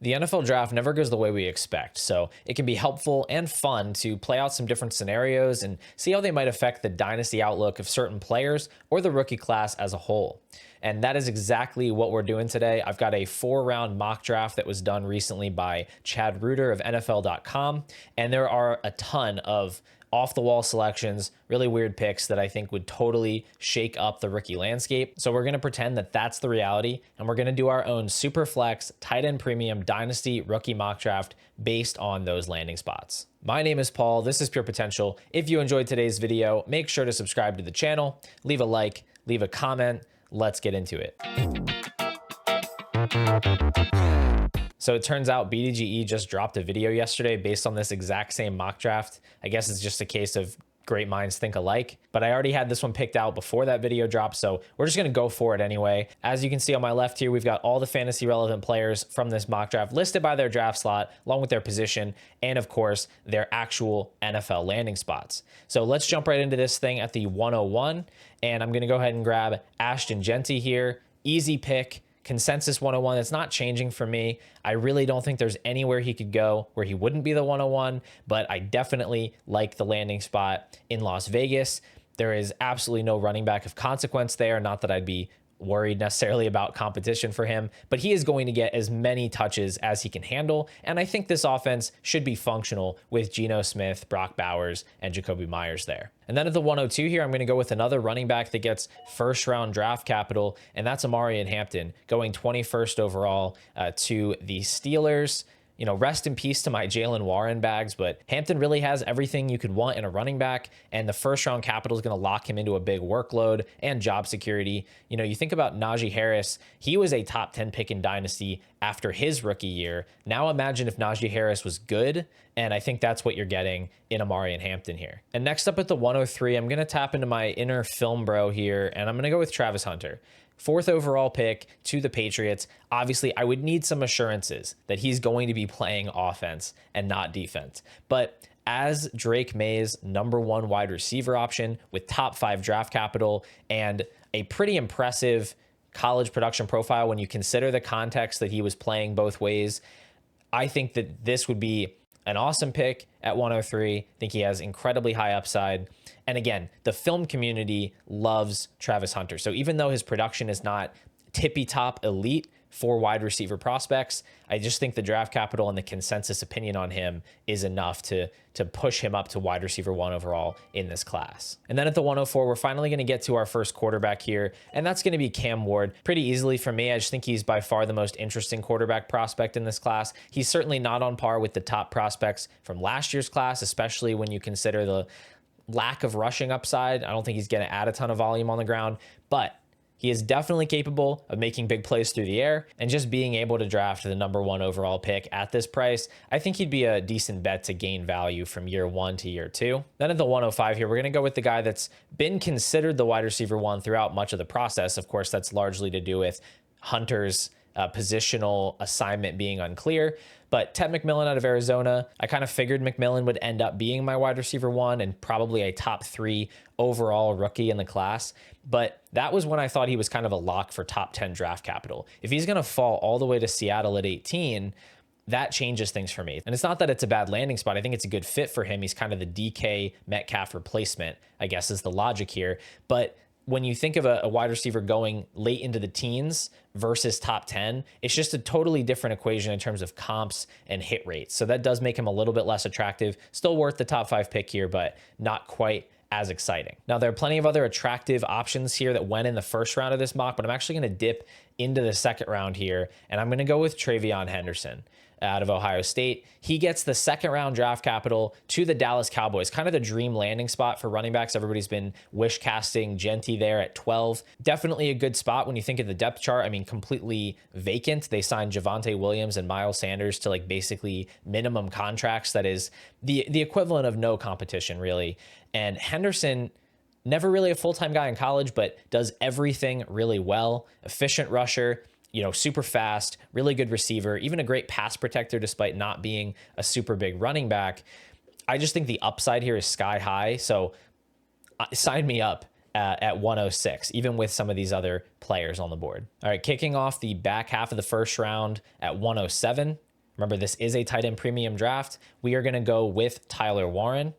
The NFL draft never goes the way we expect, so it can be helpful and fun to play out some different scenarios and see how they might affect the dynasty outlook of certain players or the rookie class as a whole. And that is exactly what we're doing today. I've got a 4-round mock draft that was done recently by Chad Reuter of NFL.com, and there are a ton of off the wall selections, really weird picks that I think would totally shake up the rookie landscape. So we're going to pretend that that's the reality, and we're going to do our own super flex tight end premium dynasty rookie mock draft based on those landing spots. My name is Paul. This is Pure Potential. If you enjoyed today's video, make sure to subscribe to the channel, leave a like, leave a comment. Let's get into it. So it turns out BDGE just dropped a video yesterday based on this exact same mock draft. I guess it's just a case of great minds think alike, but I already had this one picked out before that video dropped, so we're just gonna go for it anyway. As you can see on my left here, we've got all the fantasy relevant players from this mock draft listed by their draft slot, along with their position, and of course, their actual NFL landing spots. So let's jump right into this thing at the 101, and I'm gonna go ahead and grab Ashton Jeanty here. Easy pick. Consensus 101, it's not changing for me. I really don't think there's anywhere he could go where he wouldn't be the 101, but I definitely like the landing spot in Las Vegas. There is absolutely no running back of consequence there. Not that I'd be worried necessarily about competition for him, but he is going to get as many touches as he can handle. And I think this offense should be functional with Geno Smith, Brock Bowers, and Jacoby Myers there. And then at the 102 here, I'm going to go with another running back that gets first round draft capital, and that's Amari Hampton, going 21st overall to the Steelers. You know, rest in peace to my Jalen Warren bags, but Hampton really has everything you could want in a running back, and the first round capital is going to lock him into a big workload and job security. You know, you think about Najee Harris, he was a top 10 pick in Dynasty after his rookie year. Now imagine if Najee Harris was good, and I think that's what you're getting in Amari Hampton here. And next up at the 103, I'm going to tap into my inner film bro here, and I'm going to go with Travis Hunter. 4th overall pick to the Patriots. Obviously, I would need some assurances that he's going to be playing offense and not defense. But as Drake May's #1 wide receiver option with top 5 draft capital and a pretty impressive college production profile when you consider the context that he was playing both ways, I think that this would be an awesome pick at 103. I think he has incredibly high upside. And again, the film community loves Travis Hunter. So even though his production is not tippy top elite for wide receiver prospects, I just think the draft capital and the consensus opinion on him is enough to push him up to wide receiver 1 overall in this class. And then at the 104, we're finally going to get to our first quarterback here, and that's going to be Cam Ward. Pretty easily for me. I just think he's by far the most interesting quarterback prospect in this class. He's certainly not on par with the top prospects from last year's class, especially when you consider the lack of rushing upside. I don't think he's going to add a ton of volume on the ground, but he is definitely capable of making big plays through the air, and just being able to draft the #1 overall pick at this price, I think he'd be a decent bet to gain value from year 1 to year 2. Then at the 105 here, we're going to go with the guy that's been considered the wide receiver 1 throughout much of the process. Of course, that's largely to do with Hunter's positional assignment being unclear. But Ted McMillan out of Arizona, I kind of figured McMillan would end up being my wide receiver 1 and probably a top 3 overall rookie in the class. But that was when I thought he was kind of a lock for top 10 draft capital. If he's going to fall all the way to Seattle at 18, that changes things for me. And it's not that it's a bad landing spot. I think it's a good fit for him. He's kind of the DK Metcalf replacement, I guess is the logic here. But when you think of a wide receiver going late into the teens versus top 10, it's just a totally different equation in terms of comps and hit rates. So that does make him a little bit less attractive. Still worth the top 5 pick here, but not quite as exciting. Now, there are plenty of other attractive options here that went in the first round of this mock, but I'm actually going to dip into the second round here, and I'm going to go with Travion Henderson out of Ohio State. He gets the 2nd round draft capital to the Dallas Cowboys, kind of the dream landing spot for running backs. Everybody's been wish casting Jeanty there at 12. Definitely a good spot when you think of the depth chart. I mean, completely vacant. They signed Javonte Williams and Miles Sanders to like basically minimum contracts. That is the equivalent of no competition really. And Henderson, never really a full-time guy in college, but does everything really well. Efficient rusher, you know, super fast, really good receiver, even a great pass protector despite not being a super big running back. I just think the upside here is sky high. So sign me up at 106, even with some of these other players on the board. All right, kicking off the back half of the first round at 107, Remember, this is a tight end premium draft. We are going to go with Tyler Warren.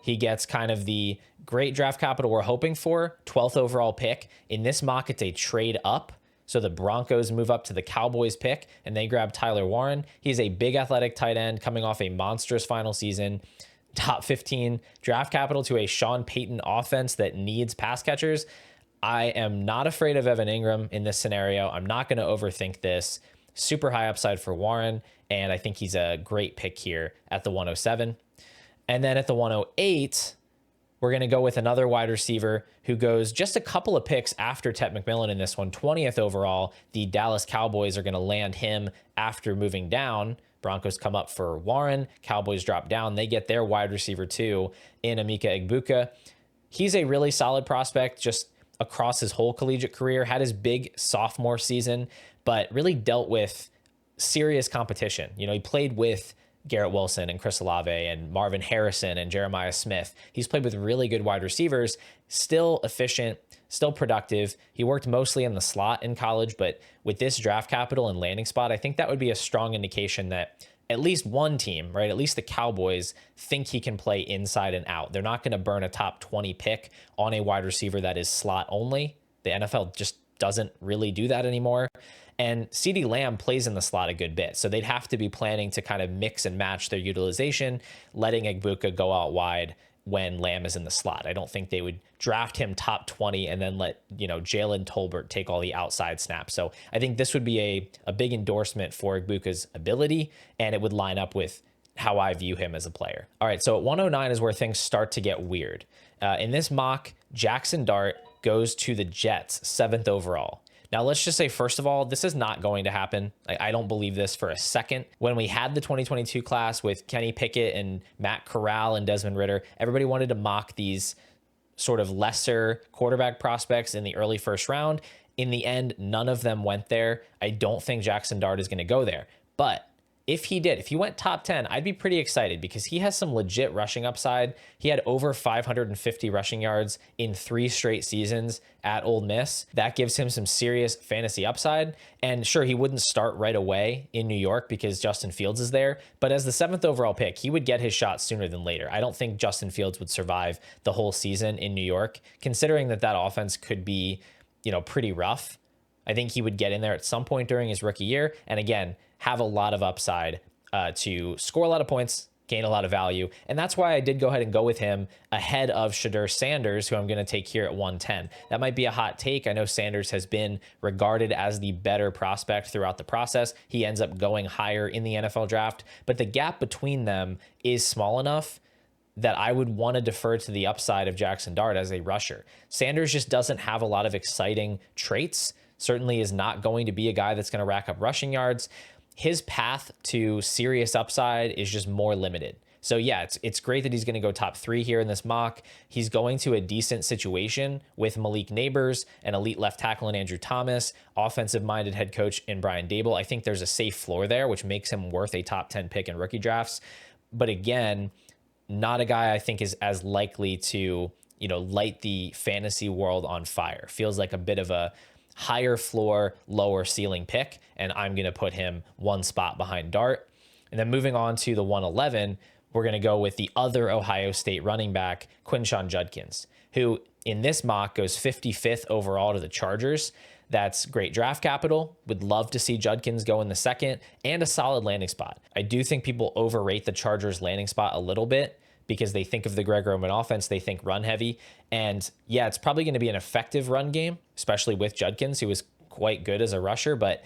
He gets kind of the great draft capital we're hoping for, 12th overall pick. In this mock, it's a trade up. So the Broncos move up to the Cowboys pick and they grab Tyler Warren. He's a big athletic tight end coming off a monstrous final season. Top 15 draft capital to a Sean Payton offense that needs pass catchers. I am not afraid of Evan Ingram in this scenario. I'm not going to overthink this. Super high upside for Warren, and I think he's a great pick here at the 107. And then at the 108, we're going to go with another wide receiver who goes just a couple of picks after Ted McMillan in this one, 20th overall. The Dallas Cowboys are going to land him after moving down. Broncos come up for Warren. Cowboys drop down. They get their wide receiver too in Emeka Egbuka. He's a really solid prospect just across his whole collegiate career, had his big sophomore season, but really dealt with serious competition. You know, he played with Garrett Wilson and Chris Olave and Marvin Harrison and Jeremiah Smith. He's played with really good wide receivers, still efficient, still productive. He worked mostly in the slot in college, but with this draft capital and landing spot, I think that would be a strong indication that at least one team, right, at least the Cowboys, think he can play inside and out. They're not going to burn a top 20 pick on a wide receiver that is slot only. The NFL just doesn't really do that anymore. And CeeDee Lamb plays in the slot a good bit. So they'd have to be planning to kind of mix and match their utilization, letting Egbuka go out wide when Lamb is in the slot. I don't think they would draft him top 20 and then let, Jalen Tolbert take all the outside snaps. So I think this would be a big endorsement for Egbuka's ability, and it would line up with how I view him as a player. All right, so at 109 is where things start to get weird. In this mock, Jackson Dart goes to the Jets, 7th overall. Now, let's just say, first of all, this is not going to happen. I don't believe this for a second. When we had the 2022 class with Kenny Pickett and Matt Corral and Desmond Ridder, everybody wanted to mock these sort of lesser quarterback prospects in the early first round. In the end, none of them went there. I don't think Jackson Dart is going to go there. But if he went top 10, I'd be pretty excited because he has some legit rushing upside. He had over 550 rushing yards in 3 straight seasons at Ole Miss. That gives him some serious fantasy upside. And sure, he wouldn't start right away in New York because Justin Fields is there. But as the 7th overall pick, he would get his shot sooner than later. I don't think Justin Fields would survive the whole season in New York, considering that offense could be, pretty rough. I think he would get in there at some point during his rookie year. And again, have a lot of upside to score a lot of points, gain a lot of value. And that's why I did go ahead and go with him ahead of Shedeur Sanders, who I'm going to take here at 110. That might be a hot take. I know Sanders has been regarded as the better prospect throughout the process. He ends up going higher in the NFL draft, but the gap between them is small enough that I would want to defer to the upside of Jackson Dart as a rusher. Sanders just doesn't have a lot of exciting traits, certainly is not going to be a guy that's going to rack up rushing yards. His path to serious upside is just more limited. So yeah, it's great that he's going to go top 3 here in this mock. He's going to a decent situation with Malik Neighbors, an elite left tackle in Andrew Thomas, offensive-minded head coach in Brian Dable. I think there's a safe floor there, which makes him worth a top 10 pick in rookie drafts. But again, not a guy I think is as likely to, light the fantasy world on fire. Feels like a bit of a higher floor, lower ceiling pick, and I'm going to put him one spot behind Dart. And then moving on to the 111, we're going to go with the other Ohio State running back, Quinshon Judkins, who in this mock goes 55th overall to the Chargers. That's great draft capital. Would love to see Judkins go in the 2nd and a solid landing spot. I do think people overrate the Chargers landing spot a little bit because they think of the Greg Roman offense, they think run heavy. And yeah, it's probably going to be an effective run game, especially with Judkins, who was quite good as a rusher, but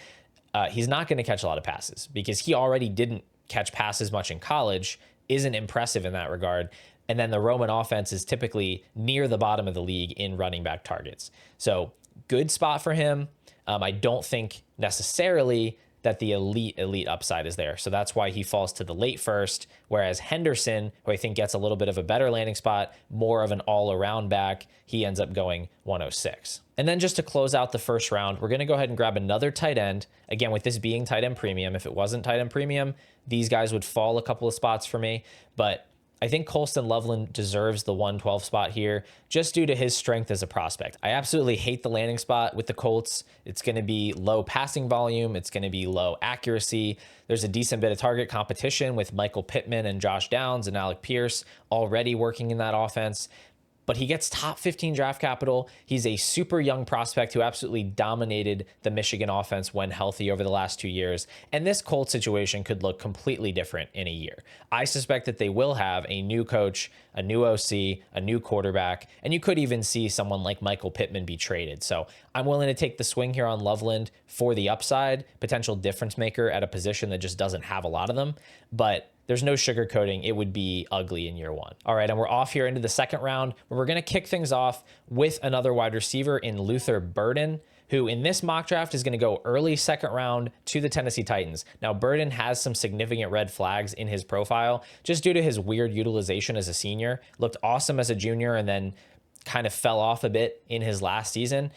he's not going to catch a lot of passes because he already didn't catch passes much in college, isn't impressive in that regard. And then the Roman offense is typically near the bottom of the league in running back targets. So good spot for him. I don't think necessarily that the elite upside is there. So that's why he falls to the late first, whereas Henderson, who I think gets a little bit of a better landing spot, more of an all-around back, he ends up going 106. And then just to close out the first round, we're going to go ahead and grab another tight end. Again, with this being tight end premium, if it wasn't tight end premium, these guys would fall a couple of spots for me. But I think Colston Loveland deserves the 112 spot here just due to his strength as a prospect. I absolutely hate the landing spot with the Colts. It's going to be low passing volume. It's going to be low accuracy. There's a decent bit of target competition with Michael Pittman and Josh Downs and Alec Pierce already working in that offense. But he gets top 15 draft capital. He's a super young prospect who absolutely dominated the Michigan offense when healthy over the last 2 years. And this Colt situation could look completely different in a year. I suspect that they will have a new coach, a new OC, a new quarterback, and you could even see someone like Michael Pittman be traded. So I'm willing to take the swing here on Loveland for the upside, potential difference maker at a position that just doesn't have a lot of them. But there's no sugarcoating. It would be ugly in year one. All right, and we're off here into the second round, where we're going to kick things off with another wide receiver in Luther Burden, who in this mock draft is going to go early second round to the Tennessee Titans. Now, Burden has some significant red flags in his profile just due to his weird utilization as a senior. Looked awesome as a junior and then kind of fell off a bit in his last season.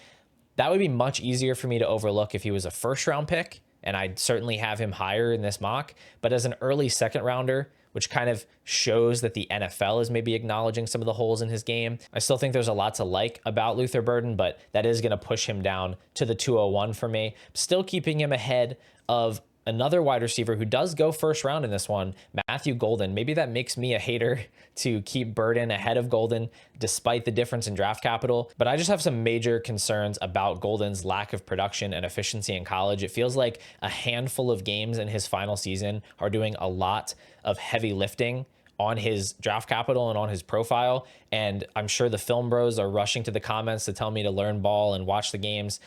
That would be much easier for me to overlook if he was a first round pick, and I'd certainly have him higher in this mock. But as an early second rounder, which kind of shows that the NFL is maybe acknowledging some of the holes in his game, I still think there's a lot to like about Luther Burden, but that is going to push him down to the 201 for me. Still keeping him ahead of another wide receiver who does go first round in this one, Matthew Golden. Maybe that makes me a hater to keep Burden ahead of Golden despite the difference in draft capital. But I just have some major concerns about Golden's lack of production and efficiency in college. It feels like a handful of games in his final season are doing a lot of heavy lifting on his draft capital and on his profile. And I'm sure the film bros are rushing to the comments to tell me to learn ball and watch the games.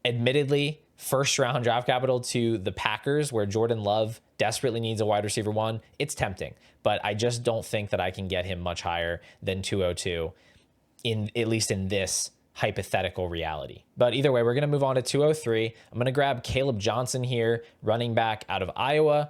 Admittedly, first round draft capital to the Packers, where Jordan Love desperately needs a wide receiver one, it's tempting, but I just don't think that I can get him much higher than 202 at least in this hypothetical reality. But either way, we're going to move on to 203. I'm going to grab Caleb Johnson here, running back out of Iowa.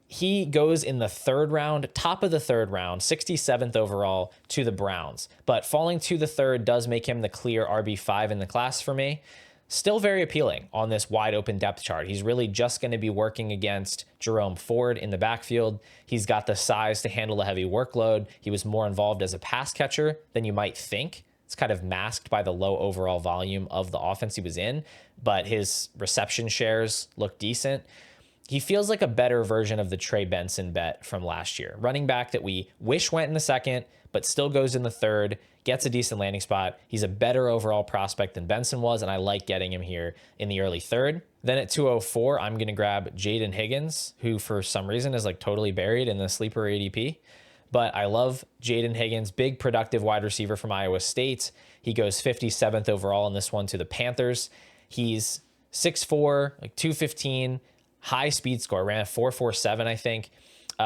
He goes in the third round, top of the third round, 67th overall to the Browns, but falling to the third does make him the clear RB5 in the class for me. Still very appealing on this wide open depth chart. He's really just going to be working against Jerome Ford in the backfield. He's got the size to handle a heavy workload. He was more involved as a pass catcher than you might think. It's kind of masked by the low overall volume of the offense he was in, but his reception shares look decent. He feels like a better version of the Trey Benson bet from last year. Running back that we wish went in the second, but still goes in the third, gets a decent landing spot. He's a better overall prospect than Benson was, and I like getting him here in the early third. Then at 204, I'm going to grab Jaden Higgins, who for some reason is like totally buried in the sleeper ADP. But I love Jaden Higgins, big productive wide receiver from Iowa State. He goes 57th overall in this one to the Panthers. He's 6'4", like 215, high speed score, ran a 4.47, I think.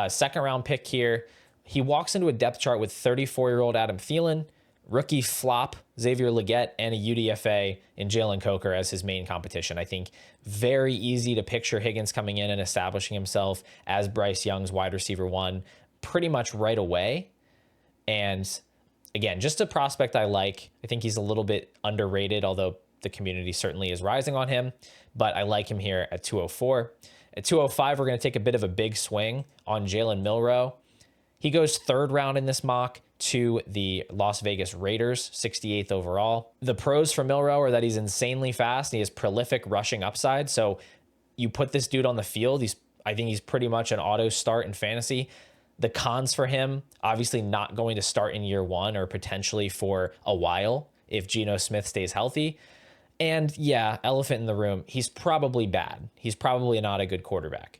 Second round pick here. He walks into a depth chart with 34-year-old Adam Thielen, rookie flop Xavier Legette, and a UDFA in Jalen Coker as his main competition. I think very easy to picture Higgins coming in and establishing himself as Bryce Young's wide receiver one pretty much right away. And again, just a prospect I like. I think he's a little bit underrated, although the community certainly is rising on him, but I like him here at 204. At 205, we're going to take a bit of a big swing on Jalen Milroe. He goes third round in this mock to the Las Vegas Raiders, 68th overall. The pros for Milroe are that he's insanely fast and he has prolific rushing upside. So you put this dude on the field, I think he's pretty much an auto start in fantasy. The cons for him, obviously not going to start in year one or potentially for a while if Geno Smith stays healthy. And yeah, elephant in the room, he's probably bad. He's probably not a good quarterback.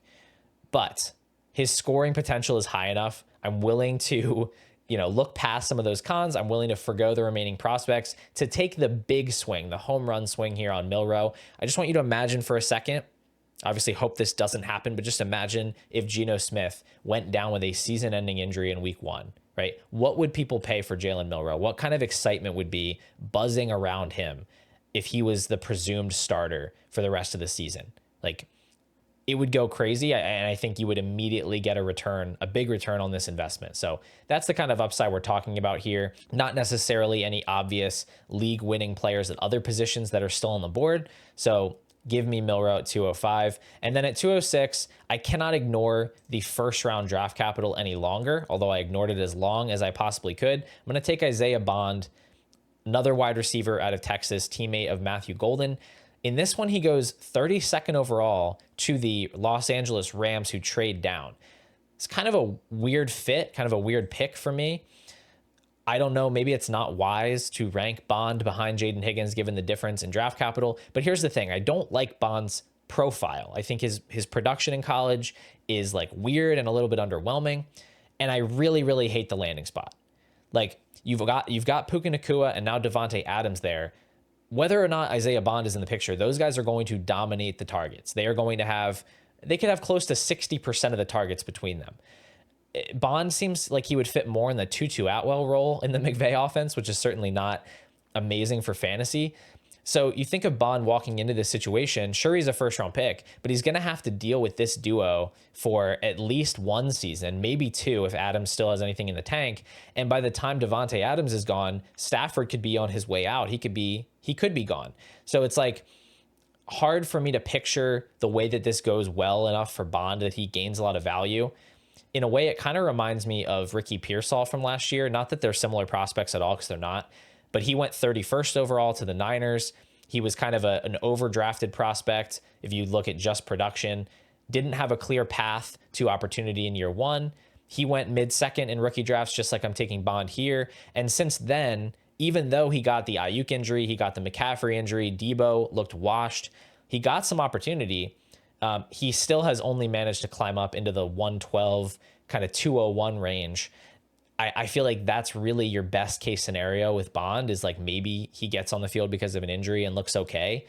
But his scoring potential is high enough. I'm willing to, look past some of those cons. I'm willing to forgo the remaining prospects to take the big swing, the home run swing here on Milroe. I just want you to imagine for a second, obviously hope this doesn't happen, but just imagine if Geno Smith went down with a season-ending injury in week one, right? What would people pay for Jalen Milroe? What kind of excitement would be buzzing around him if he was the presumed starter for the rest of the season? Like, it would go crazy, and I think you would immediately get a big return on this investment. So that's the kind of upside we're talking about here. Not necessarily any obvious league-winning players at other positions that are still on the board. So Give me Milrow at 205. And then at 206, I cannot ignore the first round draft capital any longer, although I ignored it as long as I possibly could. I'm going to take Isaiah Bond, another wide receiver out of Texas, teammate of Matthew Golden. In this one, he goes 32nd overall to the Los Angeles Rams, who trade down. It's kind of a weird fit, kind of a weird pick for me. I don't know, maybe it's not wise to rank Bond behind Jaden Higgins given the difference in draft capital. But here's the thing, I don't like Bond's profile. I think his production in college is like weird and a little bit underwhelming. And I really, really hate the landing spot. Like you've got Puka Nacua and now Devontae Adams there. Whether or not Isaiah Bond is in the picture, those guys are going to dominate the targets. They could have close to 60% of the targets between them. Bond seems like he would fit more in the Tutu Atwell role in the McVay offense, which is certainly not amazing for fantasy. So you think of Bond walking into this situation, sure, he's a first round pick, but he's going to have to deal with this duo for at least one season, maybe two, if Adams still has anything in the tank. And by the time Devontae Adams is gone, Stafford could be on his way out. He could be gone. So it's like hard for me to picture the way that this goes well enough for Bond that he gains a lot of value. In a way, it kind of reminds me of Ricky Pearsall from last year. Not that they're similar prospects at all, because they're not. But he went 31st overall to the Niners. He was kind of an overdrafted prospect. If you look at just production, didn't have a clear path to opportunity in year one. He went mid-second in rookie drafts, just like I'm taking Bond here. And since then, even though he got the Ayuk injury, he got the McCaffrey injury, Debo looked washed, he got some opportunity. He still has only managed to climb up into the 112, kind of 201 range. I feel like that's really your best case scenario with Bond, is like maybe he gets on the field because of an injury and looks okay.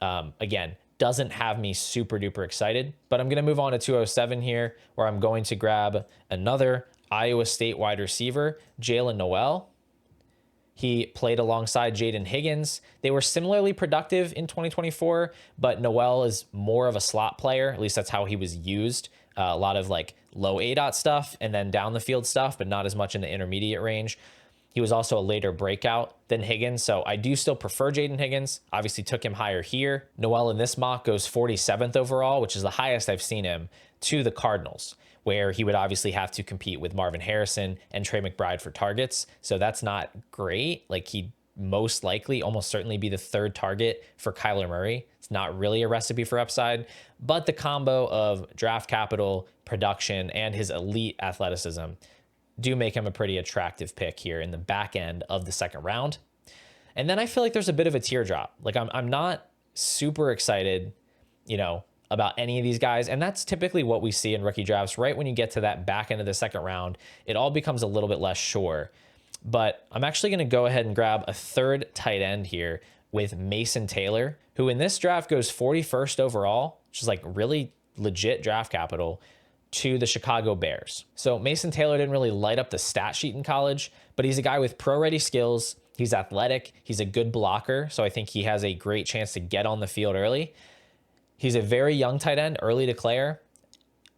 Again, doesn't have me super duper excited, but I'm going to move on to 207 here, where I'm going to grab another Iowa State wide receiver, Jalen Noel. He played alongside Jaden Higgins. They were similarly productive in 2024, but Noel is more of a slot player. At least that's how he was used. A lot of like low ADOT stuff and then down the field stuff, but not as much in the intermediate range. He was also a later breakout than Higgins, so I do still prefer Jaden Higgins. Obviously took him higher here. Noel in this mock goes 47th overall, which is the highest I've seen him, to the Cardinals, where he would obviously have to compete with Marvin Harrison and Trey McBride for targets. So that's not great. Like he'd most likely, almost certainly be the third target for Kyler Murray. It's not really a recipe for upside, but the combo of draft capital, production, and his elite athleticism do make him a pretty attractive pick here in the back end of the second round. And then I feel like there's a bit of a teardrop. Like I'm not super excited, about any of these guys. And that's typically what we see in rookie drafts. Right when you get to that back end of the second round, it all becomes a little bit less sure. But I'm actually going to go ahead and grab a third tight end here with Mason Taylor, who in this draft goes 41st overall, which is like really legit draft capital, to the Chicago Bears. So Mason Taylor didn't really light up the stat sheet in college, but he's a guy with pro-ready skills. He's athletic. He's a good blocker. So I think he has a great chance to get on the field early. He's a very young tight end, early declare.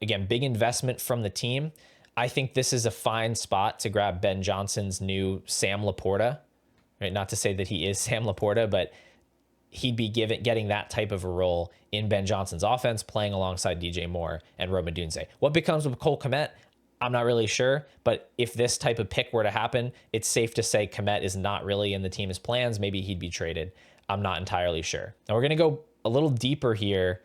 Again, big investment from the team. I think this is a fine spot to grab Ben Johnson's new Sam Laporta. Right? Not to say that he is Sam Laporta, but he'd be getting that type of a role in Ben Johnson's offense, playing alongside DJ Moore and Rome Odunze. What becomes of Cole Kmet? I'm not really sure, but if this type of pick were to happen, it's safe to say Kmet is not really in the team's plans. Maybe he'd be traded. I'm not entirely sure. Now we're going to go a little deeper here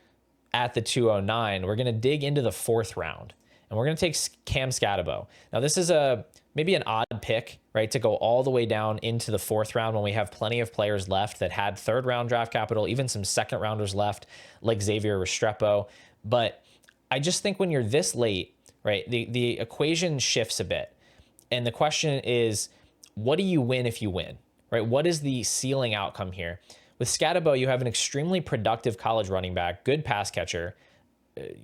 at the 209. We're going to dig into the fourth round, and we're going to take Cam Scatterbo. Now this is maybe an odd pick, right, to go all the way down into the fourth round when we have plenty of players left that had third round draft capital, even some second rounders left like Xavier Restrepo. But I just think when you're this late, right, the equation shifts a bit. And the question is, what do you win if you win, right? What is the ceiling outcome here? With Scatterbo, you have an extremely productive college running back, good pass catcher.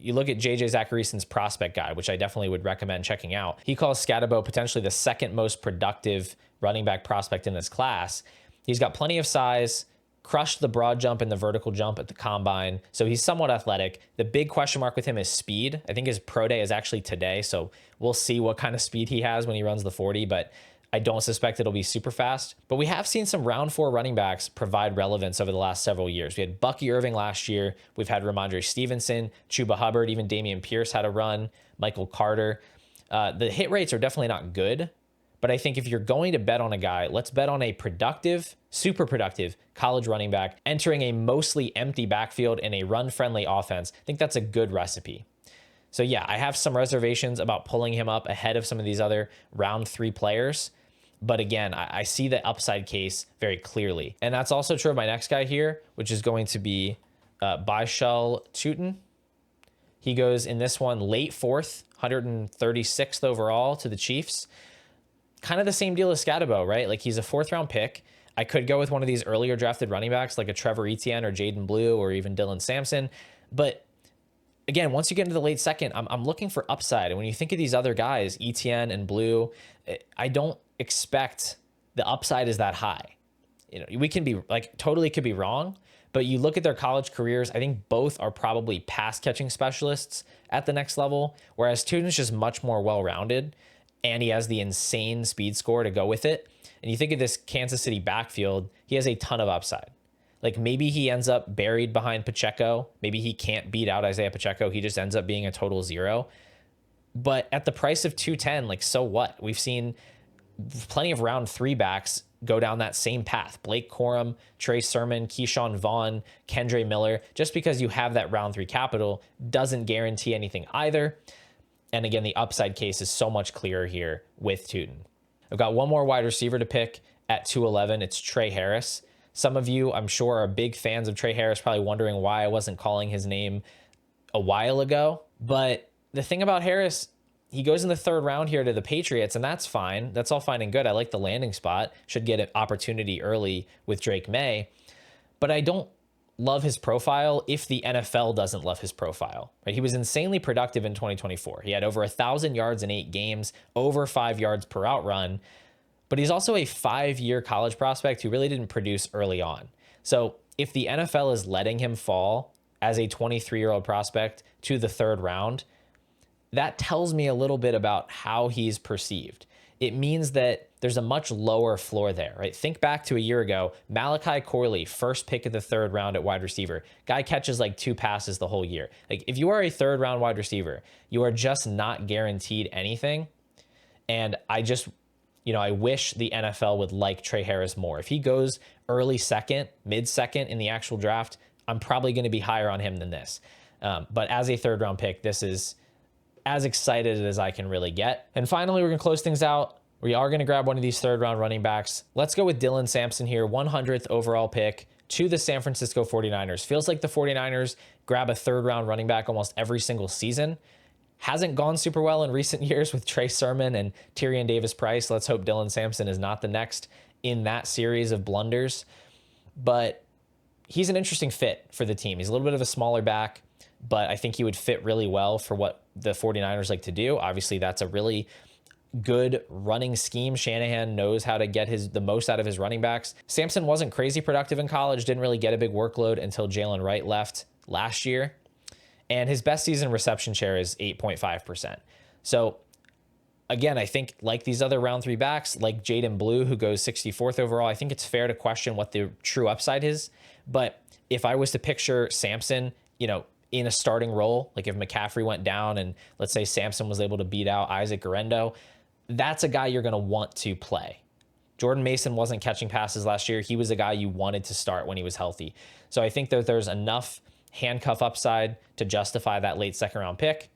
You look at JJ Zacharyason's prospect guide, which I definitely would recommend checking out. He calls Scatterbo potentially the second most productive running back prospect in this class. He's got plenty of size, crushed the broad jump and the vertical jump at the combine. So he's somewhat athletic. The big question mark with him is speed. I think his pro day is actually today. So we'll see what kind of speed he has when he runs the 40. But I don't suspect it'll be super fast, but we have seen some round 4 running backs provide relevance over the last several years. We had Bucky Irving last year. We've had Ramondre Stevenson, Chuba Hubbard, even Damian Pierce had a run, Michael Carter. The hit rates are definitely not good, but I think if you're going to bet on a guy, let's bet on a productive, super productive college running back entering a mostly empty backfield in a run-friendly offense. I think that's a good recipe. So yeah, I have some reservations about pulling him up ahead of some of these other round 3 players. But again, I see the upside case very clearly. And that's also true of my next guy here, which is going to be Byshell Tootin. He goes in this one late 4th, 136th overall to the Chiefs. Kind of the same deal as Scatabo, right? Like he's a 4th round pick. I could go with one of these earlier drafted running backs like a Trevor Etienne or Jaden Blue or even Dylan Sampson. But again, once you get into the late 2nd, I'm looking for upside. And when you think of these other guys, Etienne and Blue, I don't expect the upside is that high. You know, we can be like totally could be wrong, but you look at their college careers, I think both are probably pass catching specialists at the next level, whereas Tutin's just much more well-rounded and he has the insane speed score to go with it. And you think of this Kansas City backfield, he has a ton of upside. Like maybe he ends up buried behind Pacheco. Maybe he can't beat out Isaiah Pacheco. He just ends up being a total 0. But at the price of 210, like so what? We've seen plenty of round 3 backs go down that same path. Blake Corum, Trey Sermon, Keyshawn Vaughn, Kendre Miller. Just because you have that round 3 capital doesn't guarantee anything either. And again, the upside case is so much clearer here with Tootin. I've got one more wide receiver to pick at 211. It's Trey Harris. Some of you, I'm sure, are big fans of Trey Harris, probably wondering why I wasn't calling his name a while ago. But the thing about Harris, he goes in the 3rd round here to the Patriots, and that's fine. That's all fine and good. I like the landing spot. Should get an opportunity early with Drake May. But I don't love his profile if the NFL doesn't love his profile. Right? He was insanely productive in 2024. He had over 1,000 yards in 8 games, over 5 yards per out run. But he's also a 5-year college prospect who really didn't produce early on. So if the NFL is letting him fall as a 23-year-old prospect to the 3rd round, that tells me a little bit about how he's perceived. It means that there's a much lower floor there, right? Think back to a year ago, Malachi Corley, first pick of the 3rd round at wide receiver. Guy catches like 2 passes the whole year. Like if you are a 3rd round wide receiver, you are just not guaranteed anything. And I wish the NFL would like Trey Harris more. If he goes early 2nd, mid 2nd in the actual draft, I'm probably going to be higher on him than this. But as a 3rd round pick, this is as excited as I can really get. And finally, we're going to close things out. We are going to grab one of these 3rd round running backs. Let's go with Dylan Sampson here, 100th overall pick to the San Francisco 49ers. Feels like the 49ers grab a 3rd round running back almost every single season. Hasn't gone super well in recent years with Trey Sermon and Tyrion Davis-Price. Let's hope Dylan Sampson is not the next in that series of blunders. But he's an interesting fit for the team. He's a little bit of a smaller back, but I think he would fit really well for what the 49ers like to do. Obviously, that's a really good running scheme. Shanahan knows how to get the most out of his running backs. Sampson wasn't crazy productive in college, didn't really get a big workload until Jalen Wright left last year. And his best season reception share is 8.5%. So again, I think like these other round 3 backs, like Jaden Blue, who goes 64th overall, I think it's fair to question what the true upside is. But if I was to picture Sampson, in a starting role, like if McCaffrey went down and let's say Sampson was able to beat out Isaac Guerrero, that's a guy you're going to want to play. Jordan Mason wasn't catching passes last year. He was a guy you wanted to start when he was healthy. So I think that there's enough handcuff upside to justify that late 2nd round pick.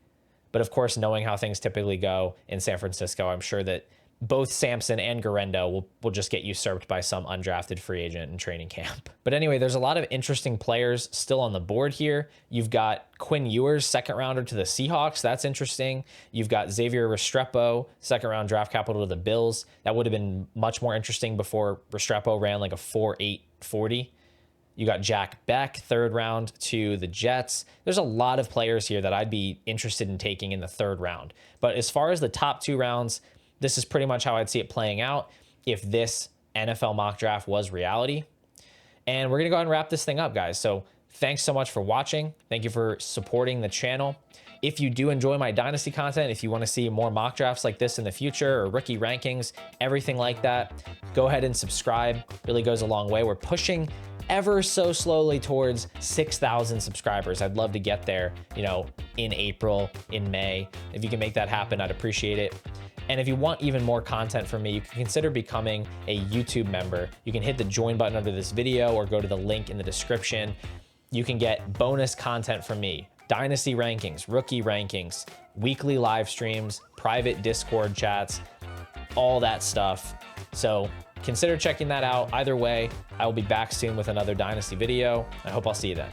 But of course, knowing how things typically go in San Francisco, I'm sure that both Sampson and Guerrero will just get usurped by some undrafted free agent in training camp. But anyway, there's a lot of interesting players still on the board here. You've got Quinn Ewers, 2nd rounder to the Seahawks. That's interesting. You've got Xavier Restrepo, 2nd round draft capital to the Bills. That would have been much more interesting before Restrepo ran like a 4.8 40. You got Jack Beck, 3rd round to the Jets. There's a lot of players here that I'd be interested in taking in the 3rd round. But as far as the top 2 rounds, this is pretty much how I'd see it playing out if this NFL mock draft was reality. And we're going to go ahead and wrap this thing up, guys. So thanks so much for watching. Thank you for supporting the channel. If you do enjoy my Dynasty content, if you want to see more mock drafts like this in the future or rookie rankings, everything like that, go ahead and subscribe. Really goes a long way. We're pushing ever so slowly towards 6,000 subscribers. I'd love to get there, you know, in April, in May. If you can make that happen, I'd appreciate it. And if you want even more content from me, you can consider becoming a YouTube member. You can hit the join button under this video or go to the link in the description. You can get bonus content from me, Dynasty rankings, rookie rankings, weekly live streams, private Discord chats, all that stuff. So consider checking that out. Either way, I will be back soon with another Dynasty video. I hope I'll see you then.